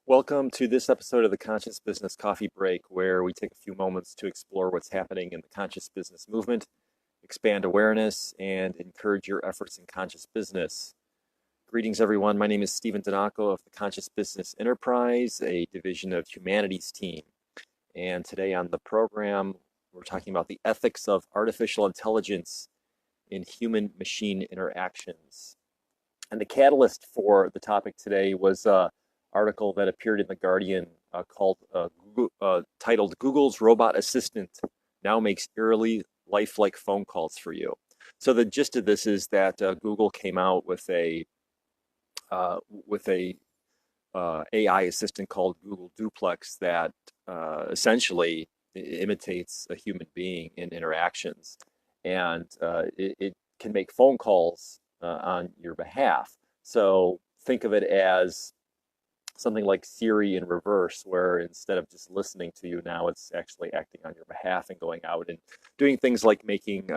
Welcome to this episode of the Conscious Business Coffee Break, where we take a few moments to explore what's happening in the conscious business movement, expand awareness, and encourage your efforts in conscious business. Greetings, everyone. My name is Stephen Donaco of the Conscious Business Enterprise, a division of Humanities team. And today on the program, we're talking about the ethics of artificial intelligence in human-machine interactions. And the catalyst for the topic today was article that appeared in The Guardian titled Google's Robot Assistant Now Makes Eerily Lifelike Phone Calls for You. So the gist of this is that Google came out with a AI assistant called Google Duplex that essentially imitates a human being in interactions, and it can make phone calls on your behalf. So think of it as something like Siri in reverse, where instead of just listening to you, now it's actually acting on your behalf and going out and doing things like making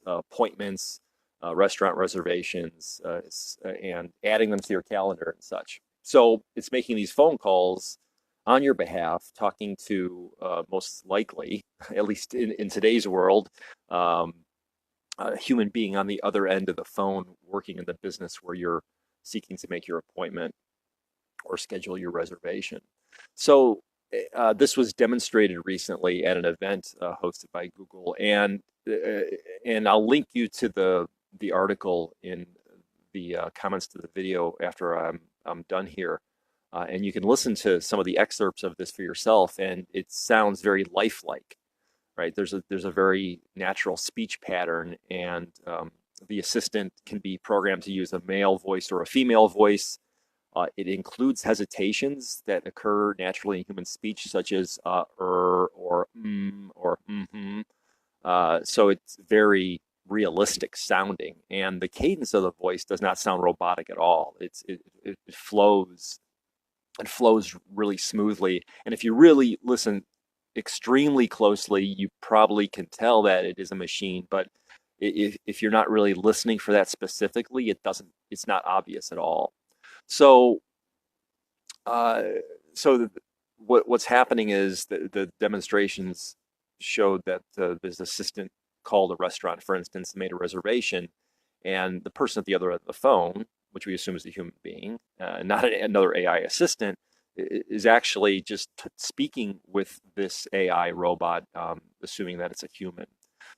appointments, restaurant reservations, and adding them to your calendar and such. So it's making these phone calls on your behalf, talking to most likely, at least in today's world, a human being on the other end of the phone working in the business where you're seeking to make your appointment or schedule your reservation. So this was demonstrated recently at an event hosted by Google, and I'll link you to the article in the comments to the video after I'm done here, and you can listen to some of the excerpts of this for yourself, and it sounds very lifelike, right? There's a very natural speech pattern, and the assistant can be programmed to use a male voice or a female voice. It includes hesitations that occur naturally in human speech, such as or or mm-hmm. So it's very realistic sounding, and the cadence of the voice does not sound robotic at all. It flows. It flows really smoothly, and if you really listen extremely closely, you probably can tell that it is a machine. But if you're not really listening for that specifically, it's not obvious at all. So, uh, so what's happening is the demonstrations showed that this assistant called a restaurant, for instance, and made a reservation, and the person at the other end of the phone, which we assume is a human being, not another AI assistant, is actually just speaking with this AI robot, assuming that it's a human.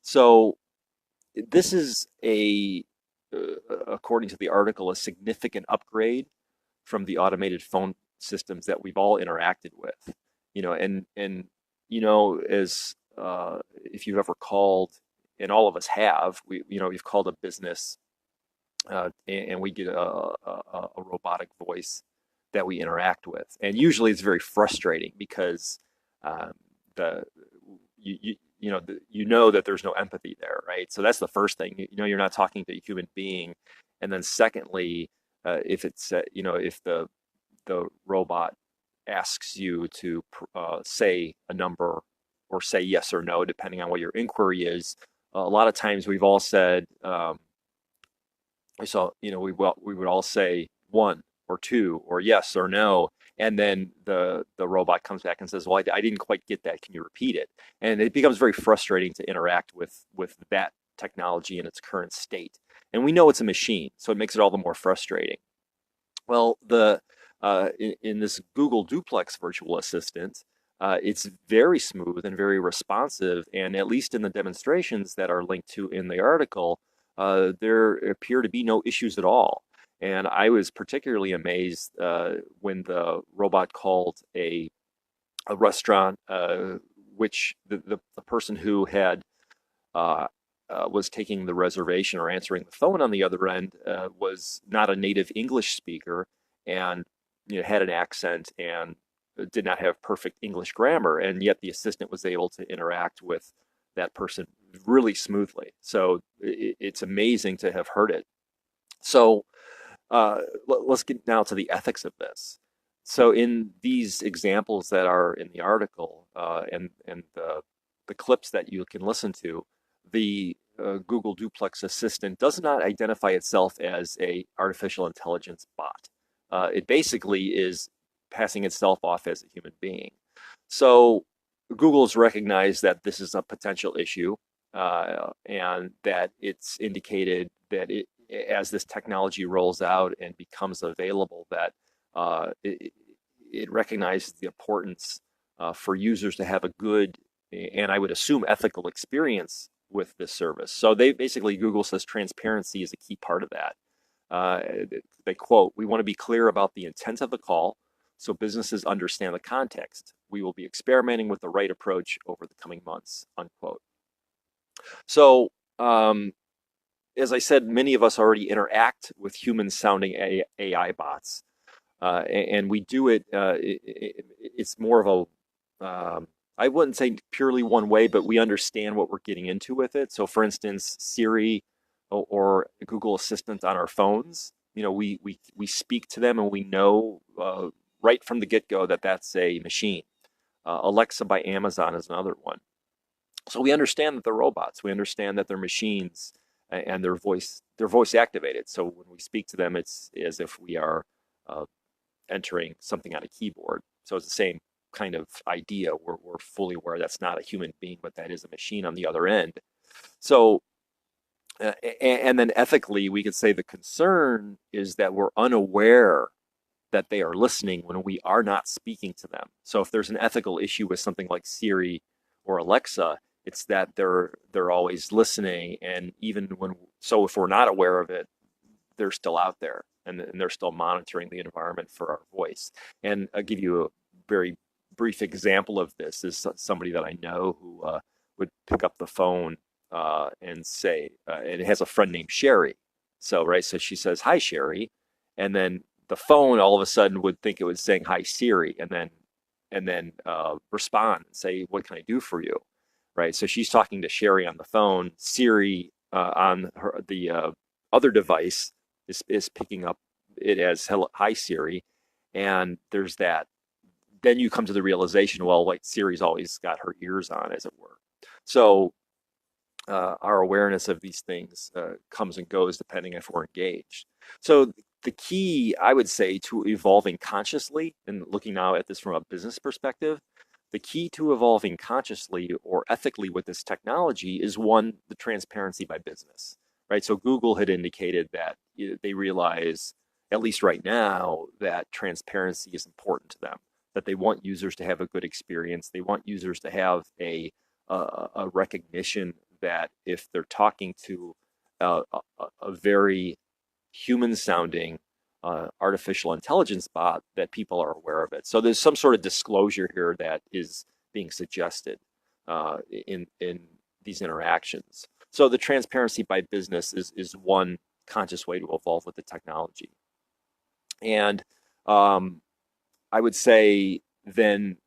So this is according to the article, a significant upgrade from the automated phone systems that we've all interacted with. And as if you've ever called, and all of us have, we've called a business, and we get a robotic voice that we interact with, and usually it's very frustrating because um, the you know that there's no empathy there, right? So that's the first thing. You're not talking to a human being, and then secondly, if it's if the robot asks you to say a number or say yes or no, depending on what your inquiry is. A lot of times we've all said, we would all say one or two or yes or no, and then the robot comes back and says, "Well, I didn't quite get that. Can you repeat it?" And it becomes very frustrating to interact with that technology in its current state. And we know it's a machine, so it makes it all the more frustrating. Well, in this Google Duplex virtual assistant, it's very smooth and very responsive, and at least in the demonstrations that are linked to in the article, there appear to be no issues at all. And I was particularly amazed when the robot called a restaurant, which the person who had uh, was taking the reservation or answering the phone on the other end was not a native English speaker, and had an accent and did not have perfect English grammar, and yet the assistant was able to interact with that person really smoothly. So it's amazing to have heard it. So let's get now to the ethics of this. So in these examples that are in the article, and the clips that you can listen to, the Google Duplex Assistant does not identify itself as a artificial intelligence bot. It basically is passing itself off as a human being. So Google's recognized that this is a potential issue, and that it's indicated that as this technology rolls out and becomes available, that it recognizes the importance for users to have a good, and I would assume ethical experience with this service. So Google says transparency is a key part of that. They quote, "We want to be clear about the intent of the call so businesses understand the context. We will be experimenting with the right approach over the coming months," unquote. So, as I said, many of us already interact with human-sounding AI bots, and we do it. It's more of a, I wouldn't say purely one way, but we understand what we're getting into with it. So, for instance, Siri or Google Assistant on our phones, we speak to them and we know right from the get-go that that's a machine. Alexa by Amazon is another one. So we understand that they're robots. We understand that they're machines, and they're voice activated. So when we speak to them, it's as if we are entering something on a keyboard. So it's the same kind of idea. We're fully aware that's not a human being, but that is a machine on the other end. So, and then ethically, we could say the concern is that we're unaware that they are listening when we are not speaking to them. So if there's an ethical issue with something like Siri or Alexa, it's that they're always listening, and so if we're not aware of it, they're still out there, and they're still monitoring the environment for our voice. And I'll give you a very brief example of this. Is somebody that I know who would pick up the phone and say, and it has a friend named Sherry. So she says, "Hi, Sherry," and then the phone all of a sudden would think it was saying, "Hi, Siri," and then respond and say, "What can I do for you?" Right. So she's talking to Sherry on the phone. Siri on the other device is picking up it as "Hello, hi, Siri," and there's that. Then you come to the realization, well, like Siri's always got her ears on, as it were. So our awareness of these things comes and goes depending if we're engaged. So the key, I would say, to evolving consciously, and looking now at this from a business perspective, the key to evolving consciously or ethically with this technology is, one, the transparency by business, right? So Google had indicated that they realize, at least right now, that transparency is important to them, that they want users to have a good experience. They want users to have a recognition that if they're talking to a very human-sounding artificial intelligence bot, that people are aware of it. So there's some sort of disclosure here that is being suggested in these interactions. So the transparency by business is one conscious way to evolve with the technology. And I would say then,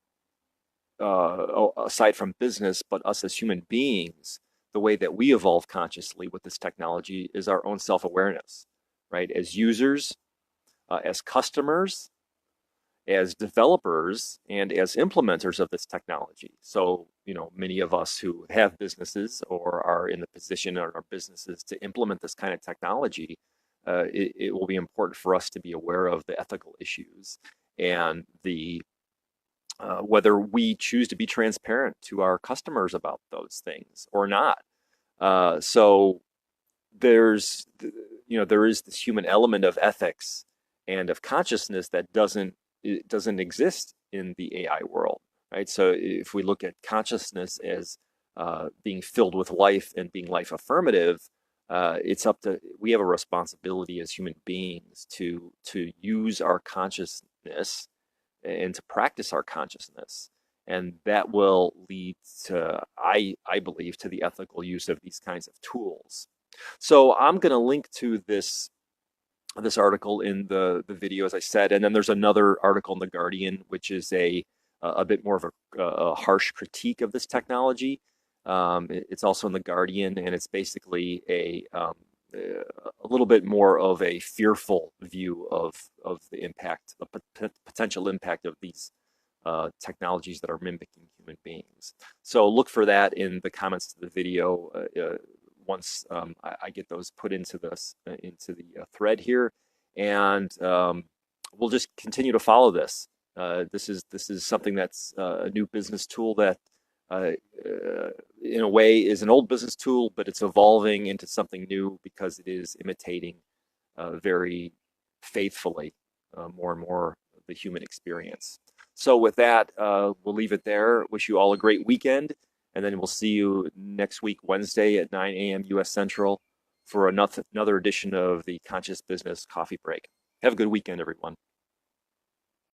aside from business, but us as human beings, the way that we evolve consciously with this technology is our own self-awareness, right? As users, as customers, as developers, and as implementers of this technology. So, many of us who have businesses or are in the position in our businesses to implement this kind of technology, it will be important for us to be aware of the ethical issues and the whether we choose to be transparent to our customers about those things or not. So there is this human element of ethics and of consciousness that doesn't exist in the AI world, right? So if we look at consciousness as being filled with life and being life affirmative, we have a responsibility as human beings to use our consciousness and to practice our consciousness. And that will lead to, I believe, to the ethical use of these kinds of tools. So I'm going to link to this article in the video, as I said, and then there's another article in The Guardian, which is a bit more of a harsh critique of this technology. It's also in The Guardian, and it's basically a little bit more of a fearful view of the impact, the potential impact of these technologies that are mimicking human beings. So look for that in the comments to the video once I get those put into the thread here, and we'll just continue to follow this This is something that's a new business tool that, uh, in a way, is an old business tool, but it's evolving into something new because it is imitating very faithfully more and more the human experience. So with that, we'll leave it there. Wish you all a great weekend, and then we'll see you next week, Wednesday at 9 a.m. U.S. Central for another edition of the Conscious Business Coffee Break. Have a good weekend, everyone.